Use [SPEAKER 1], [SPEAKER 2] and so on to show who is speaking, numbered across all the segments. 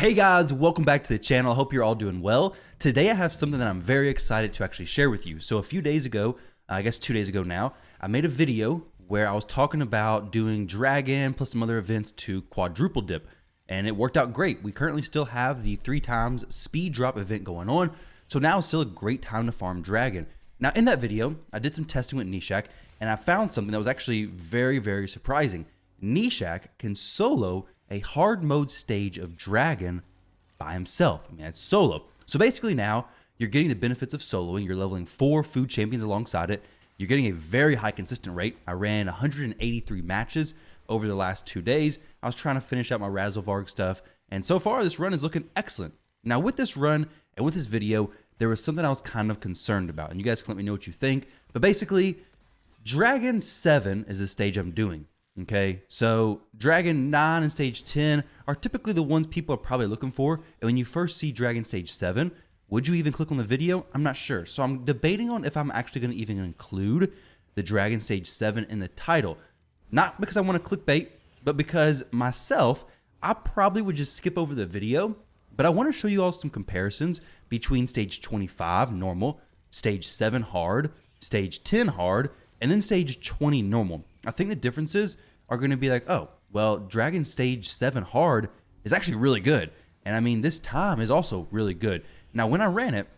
[SPEAKER 1] Hey guys, welcome back to the channel. I hope you're all doing well. Today I have something that I'm very excited to actually share with you. So a few days ago, I guess 2 days ago now, I made a video where I was talking about doing Dragon plus some other events to quadruple dip. And it worked out great. We currently still have the 3x speed drop event going on. So now is still a great time to farm Dragon. Now in that video, I did some testing with Nishack and I found something that was actually very, very surprising. Nishack can solo a hard mode stage of Dragon by himself. I mean, it's solo. So basically now you're getting the benefits of soloing. You're leveling 4 food champions alongside it. You're getting a very high consistent rate. I ran 183 matches over the last 2 days. I was trying to finish out my Razzlevarg stuff. And so far this run is looking excellent. Now with this run and with this video, there was something I was kind of concerned about. And you guys can let me know what you think. But basically, Dragon 7 is the stage I'm doing. Okay, so Dragon 9 and Stage 10 are typically the ones people are probably looking for. And when you first see Dragon Stage 7, would you even click on the video? I'm not sure. So I'm debating on if I'm actually going to even include the Dragon Stage 7 in the title. Not because I want to clickbait, but because myself, I probably would just skip over the video. But I want to show you all some comparisons between Stage 25 normal, Stage 7 hard, Stage 10 hard, and then Stage 20 normal. I think the differences are going to be like, oh, well, Dragon Stage 7 hard is actually really good. And I mean, this time is also really good. Now, when I ran it,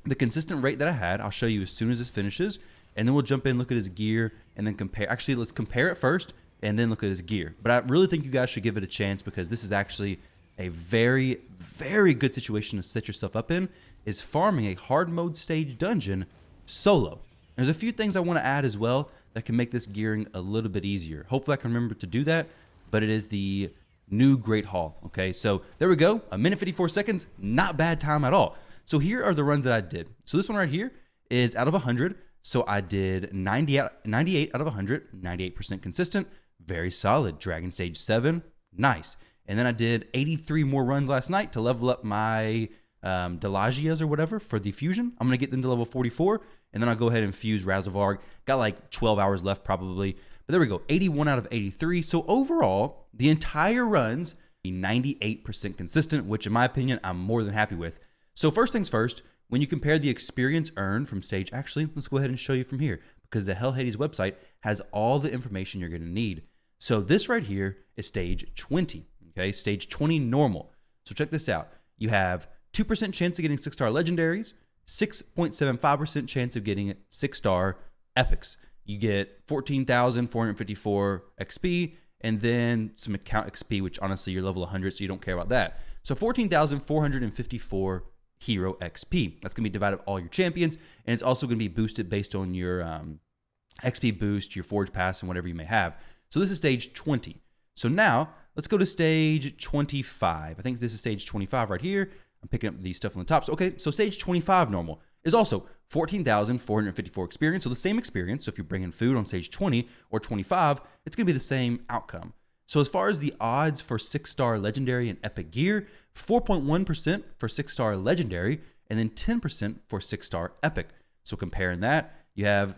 [SPEAKER 1] the consistent rate that I had, I'll show you as soon as this finishes. And then we'll jump in, look at his gear, and then compare. Actually, let's compare it first and then look at his gear. But I really think you guys should give it a chance because this is actually a very, very good situation to set yourself up in, is farming a hard mode stage dungeon solo. There's a few things I want to add as well that can make this gearing a little bit easier. Hopefully I can remember to do that, but it is the new Great Hall. Okay, so there we go. 1 minute 54 seconds, not bad time at all. So here are the runs that I did. So this one right here is out of 100. So I did 98 out of 100, 98% consistent, very solid. Dragon Stage 7, nice. And then I did 83 more runs last night to level up my Delagias or whatever for the fusion. I'm gonna get them to level 44, and then I'll go ahead and fuse Razzlevarg. Got like 12 hours left probably, but there we go, 81 out of 83. So overall, the entire runs be 98% consistent, which in my opinion, I'm more than happy with. So first things first, when you compare the experience earned from stage, actually, let's go ahead and show you from here because the Hell Hades website has all the information you're gonna need. So this right here is stage 20, okay? Stage 20 normal. So check this out. You have 2% chance of getting 6-star legendaries, 6.75% chance of getting 6-star epics. You get 14,454 XP and then some account XP, which honestly you're level 100, so you don't care about that. So 14,454 hero XP. That's gonna be divided by all your champions, and it's also gonna be boosted based on your XP boost, your Forge Pass, and whatever you may have. So this is stage 20. So now let's go to stage 25. I think this is stage 25 right here. I'm picking up these stuff on the top. So, okay, so stage 25 normal is also 14,454 experience. So the same experience. So if you're bringing food on stage 20 or 25, it's going to be the same outcome. So as far as the odds for 6-star legendary and epic gear, 4.1% for 6-star legendary and then 10% for 6-star epic. So comparing that, you have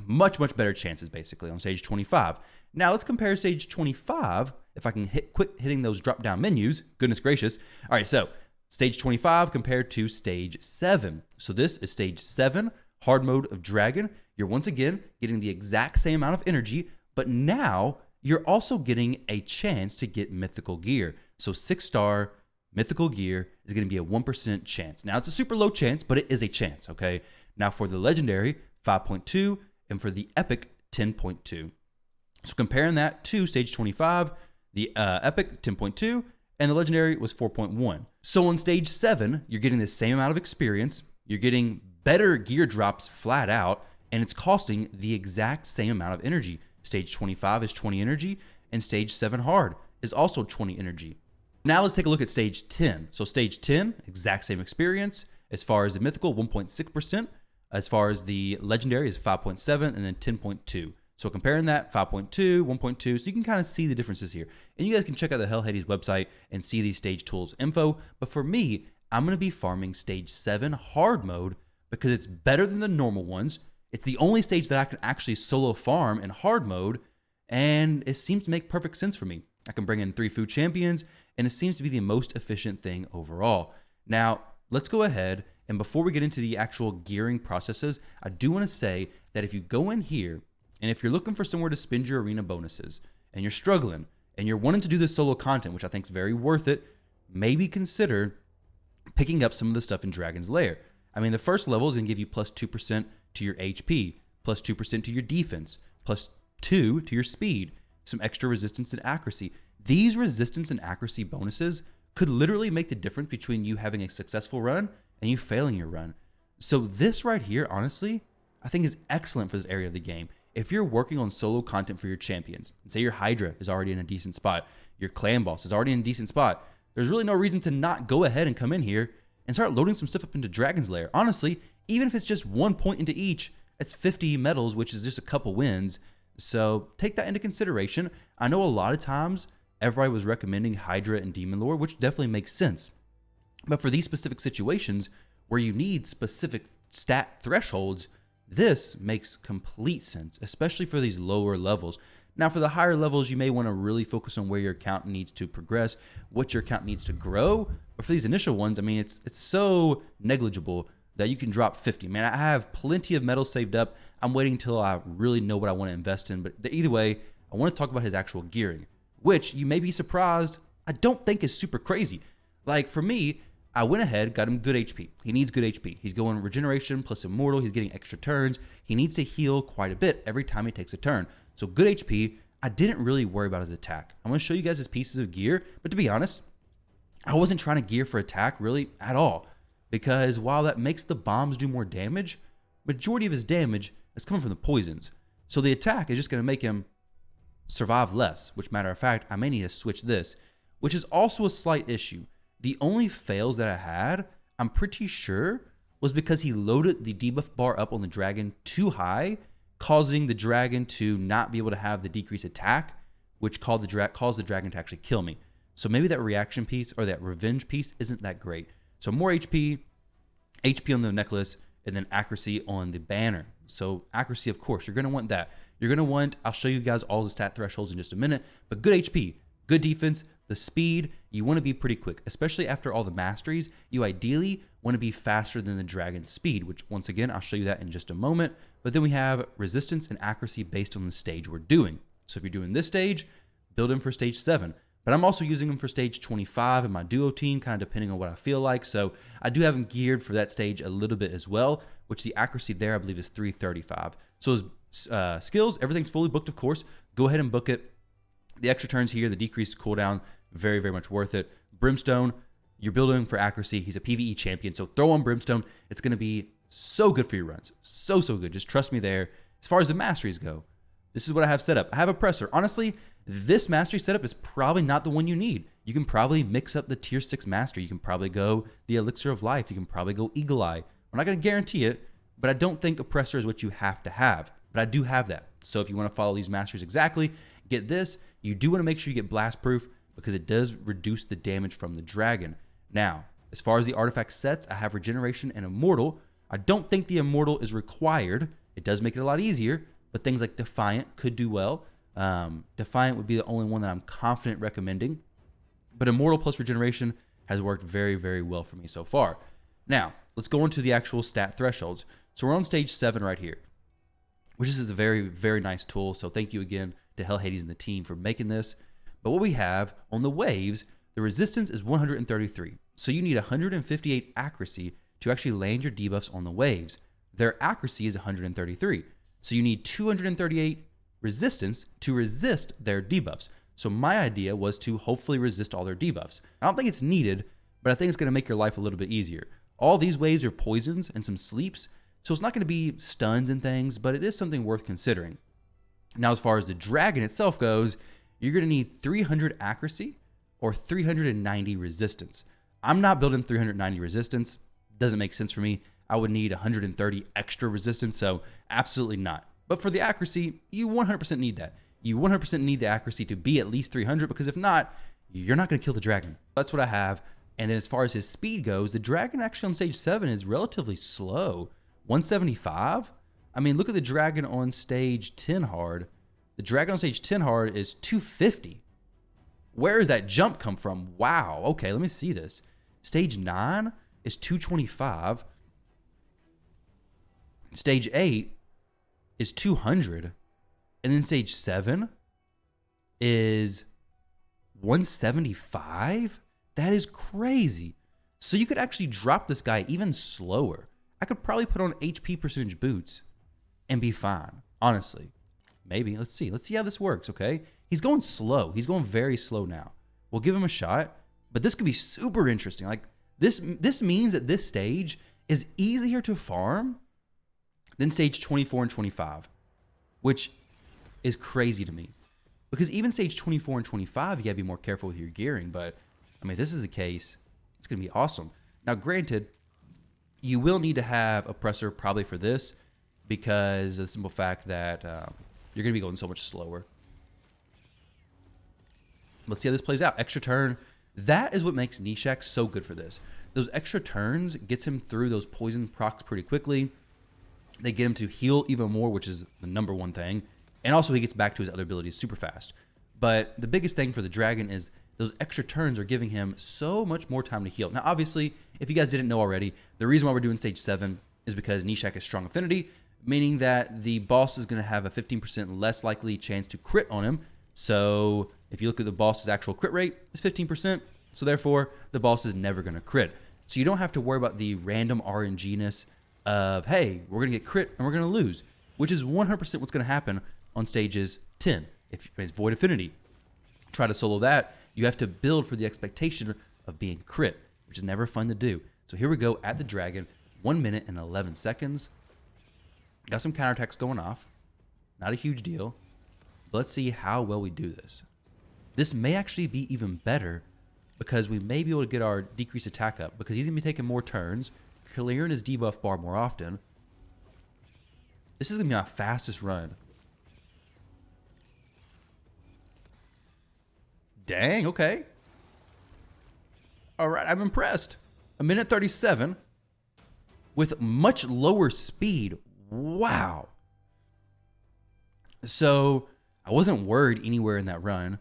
[SPEAKER 1] much, much better chances basically on stage 25. Now let's compare stage 25. If I can quit hitting those drop down menus, goodness gracious. All right, so stage 25 compared to stage 7. So this is stage 7, hard mode of Dragon. You're once again getting the exact same amount of energy, but now you're also getting a chance to get mythical gear. So 6-star mythical gear is going to be a 1% chance. Now it's a super low chance, but it is a chance, okay? Now for the legendary, 5.2, and for the epic, 10.2. So comparing that to stage 25, the epic, 10.2, and the legendary was 4.1. So on stage 7, you're getting the same amount of experience, you're getting better gear drops flat out, and it's costing the exact same amount of energy. Stage 25 is 20 energy, and stage 7 hard is also 20 energy. Now let's take a look at stage 10. So stage 10, exact same experience. As far as the mythical, 1.6%. As far as the legendary is 5.7, and then 10.2. So comparing that, 5.2, 1.2, so you can kind of see the differences here. And you guys can check out the Hell Hades website and see these stage tools info. But for me, I'm going to be farming stage 7 hard mode because it's better than the normal ones. It's the only stage that I can actually solo farm in hard mode, and it seems to make perfect sense for me. I can bring in 3 food champions, and it seems to be the most efficient thing overall. Now, let's go ahead, and before we get into the actual gearing processes, I do want to say that if you go in here, and if you're looking for somewhere to spend your arena bonuses, and you're struggling, and you're wanting to do this solo content, which I think is very worth it, maybe consider picking up some of the stuff in Dragon's Lair. I mean, the first level is going to give you plus 2% to your HP, plus 2% to your defense, plus 2 to your speed, some extra resistance and accuracy. These resistance and accuracy bonuses could literally make the difference between you having a successful run and you failing your run. So this right here, honestly, I think is excellent for this area of the game. If you're working on solo content for your champions, say your Hydra is already in a decent spot, your clan boss is already in a decent spot, there's really no reason to not go ahead and come in here and start loading some stuff up into Dragon's Lair. Honestly, even if it's just 1 point into each, it's 50 medals, which is just a couple wins. So take that into consideration. I know a lot of times everybody was recommending Hydra and Demon Lord, which definitely makes sense. But for these specific situations where you need specific stat thresholds, this makes complete sense, especially for these lower levels. Now, for the higher levels, you may want to really focus on where your account needs to progress, what your account needs to grow. But for these initial ones, I mean, it's so negligible that you can drop 50. Man, I have plenty of medals saved up. I'm waiting until I really know what I want to invest in. But either way, I want to talk about his actual gearing, which you may be surprised, I don't think is super crazy. Like for me, I went ahead, got him good HP. He needs good HP. He's going regeneration plus immortal. He's getting extra turns. He needs to heal quite a bit every time he takes a turn. So good HP. I didn't really worry about his attack. I'm going to show you guys his pieces of gear. But to be honest, I wasn't trying to gear for attack really at all. Because while that makes the bombs do more damage, majority of his damage is coming from the poisons. So the attack is just going to make him survive less. Which, matter of fact, I may need to switch this, which is also a slight issue. The only fails that I had, I'm pretty sure, was because he loaded the debuff bar up on the dragon too high, causing the dragon to not be able to have the decreased attack, which caused the dragon to actually kill me. So maybe that reaction piece or that revenge piece isn't that great. So more HP on the necklace, and then accuracy on the banner. So accuracy, of course, you're going to want that. You're going to want, I'll show you guys all the stat thresholds in just a minute, but good HP, good defense, the speed, you want to be pretty quick, especially after all the masteries. You ideally want to be faster than the dragon's speed, which once again, I'll show you that in just a moment. But then we have resistance and accuracy based on the stage we're doing. So if you're doing this stage, build him for stage 7. But I'm also using him for stage 25 in my duo team, kind of depending on what I feel like. So I do have him geared for that stage a little bit as well, which the accuracy there, I believe, is 335. So his skills, everything's fully booked, of course. Go ahead and book it. The extra turns here, the decreased cooldown, very, very much worth it. Brimstone, you're building for accuracy. He's a PvE champion, so throw on Brimstone. It's going to be so good for your runs. So good. Just trust me there. As far as the masteries go, this is what I have set up. I have Oppressor. Honestly, this mastery setup is probably not the one you need. You can probably mix up the tier 6 mastery. You can probably go the Elixir of Life. You can probably go Eagle Eye. I'm not going to guarantee it, but I don't think Oppressor is what you have to have. But I do have that. So if you want to follow these masteries exactly, get this. You do want to make sure you get Blast Proof because it does reduce the damage from the dragon. Now, as far as the artifact sets, I have Regeneration and Immortal. I don't think the Immortal is required. It does make it a lot easier, but things like Defiant could do well. Defiant would be the only one that I'm confident recommending. But Immortal plus Regeneration has worked very, very well for me so far. Now, let's go into the actual stat thresholds. So we're on stage 7 right here, which is a very, very nice tool. So thank you again to Hell Hades and the team for making this. But what we have on the waves, the resistance is 133. So you need 158 accuracy to actually land your debuffs on the waves. Their accuracy is 133. So you need 238 resistance to resist their debuffs. So my idea was to hopefully resist all their debuffs. I don't think it's needed, but I think it's going to make your life a little bit easier. All these waves are poisons and some sleeps, so it's not going to be stuns and things, but it is something worth considering. Now, as far as the dragon itself goes, you're going to need 300 accuracy or 390 resistance. I'm not building 390 resistance. Doesn't make sense for me. I would need 130 extra resistance, so absolutely not. But for the accuracy, you 100% need that. You 100% need the accuracy to be at least 300, because if not, you're not going to kill the dragon. That's what I have. And then as far as his speed goes, the dragon actually on stage 7 is relatively slow. 175? I mean, look at the dragon on stage 10 hard. The dragon on stage 10 hard is 250. Where does that jump come from? Wow. Okay, let me see this. Stage 9 is 225. Stage 8 is 200. And then stage 7 is 175. That is crazy. So you could actually drop this guy even slower. I could probably put on HP percentage boots and be fine. Honestly. Maybe. Let's see. Let's see how this works, okay? He's going slow. He's going very slow now. We'll give him a shot. But this could be super interesting. Like, this means that this stage is easier to farm than stage 24 and 25, which is crazy to me. Because even stage 24 and 25, you gotta be more careful with your gearing. But, I mean, if this is the case, it's gonna be awesome. Now, granted, you will need to have a presser probably for this because of the simple fact that you're gonna be going so much slower. Let's see how this plays out. Extra turn. That is what makes Nishack so good for this. Those extra turns gets him through those poison procs pretty quickly. They get him to heal even more, which is the number one thing. And also he gets back to his other abilities super fast. But the biggest thing for the dragon is those extra turns are giving him so much more time to heal. Now, obviously, if you guys didn't know already, the reason why we're doing stage 7 is because Nishack has strong affinity, meaning that the boss is going to have a 15% less likely chance to crit on him. So if you look at the boss's actual crit rate, it's 15%. So therefore, the boss is never going to crit. So you don't have to worry about the random RNG-ness of, hey, we're going to get crit and we're going to lose, which is 100% what's going to happen on stages 10. If it's Void Affinity, try to solo that, you have to build for the expectation of being crit, which is never fun to do. So here we go at the dragon, 1 minute and 11 seconds. Got some counterattacks going off. Not a huge deal. But let's see how well we do this. This may actually be even better because we may be able to get our decreased attack up because he's going to be taking more turns, clearing his debuff bar more often. This is going to be my fastest run. Dang, okay. All right, I'm impressed. 1 minute 37 with much lower speed. Wow. So I wasn't worried anywhere in that run.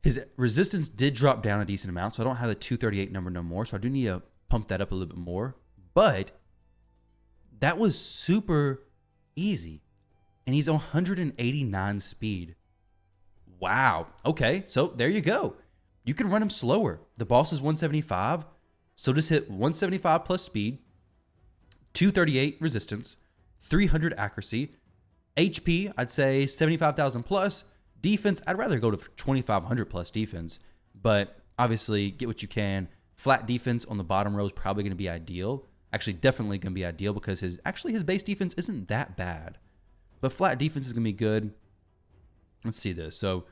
[SPEAKER 1] His resistance did drop down a decent amount, so I don't have the 238 number no more, so I do need to pump that up a little bit more. But that was super easy. And he's 189 speed. Wow. Okay, so there you go. You can run him slower. The boss is 175, so just hit 175 plus speed, 238 resistance, 300 accuracy, HP, I'd say 75,000 plus. Defense, I'd rather go to 2,500 plus defense, but obviously get what you can. Flat defense on the bottom row is probably going to be ideal. Actually, definitely going to be ideal because his base defense isn't that bad, but flat defense is going to be good. Let's see this. So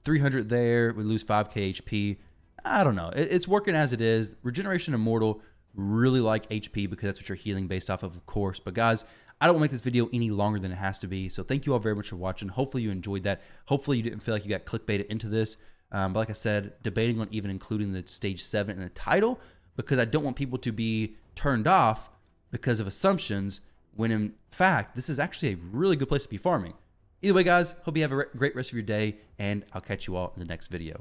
[SPEAKER 1] 300 there, we lose 5k HP. I don't know. It's working as it is. Regeneration Immortal, really like HP because that's what you're healing based off of course. But guys, I don't want to make this video any longer than it has to be. So thank you all very much for watching. Hopefully you enjoyed that. Hopefully you didn't feel like you got clickbaited into this. But like I said, debating on even including the stage 7 in the title because I don't want people to be turned off because of assumptions when in fact, this is actually a really good place to be farming. Either way, guys, hope you have a great rest of your day, and I'll catch you all in the next video.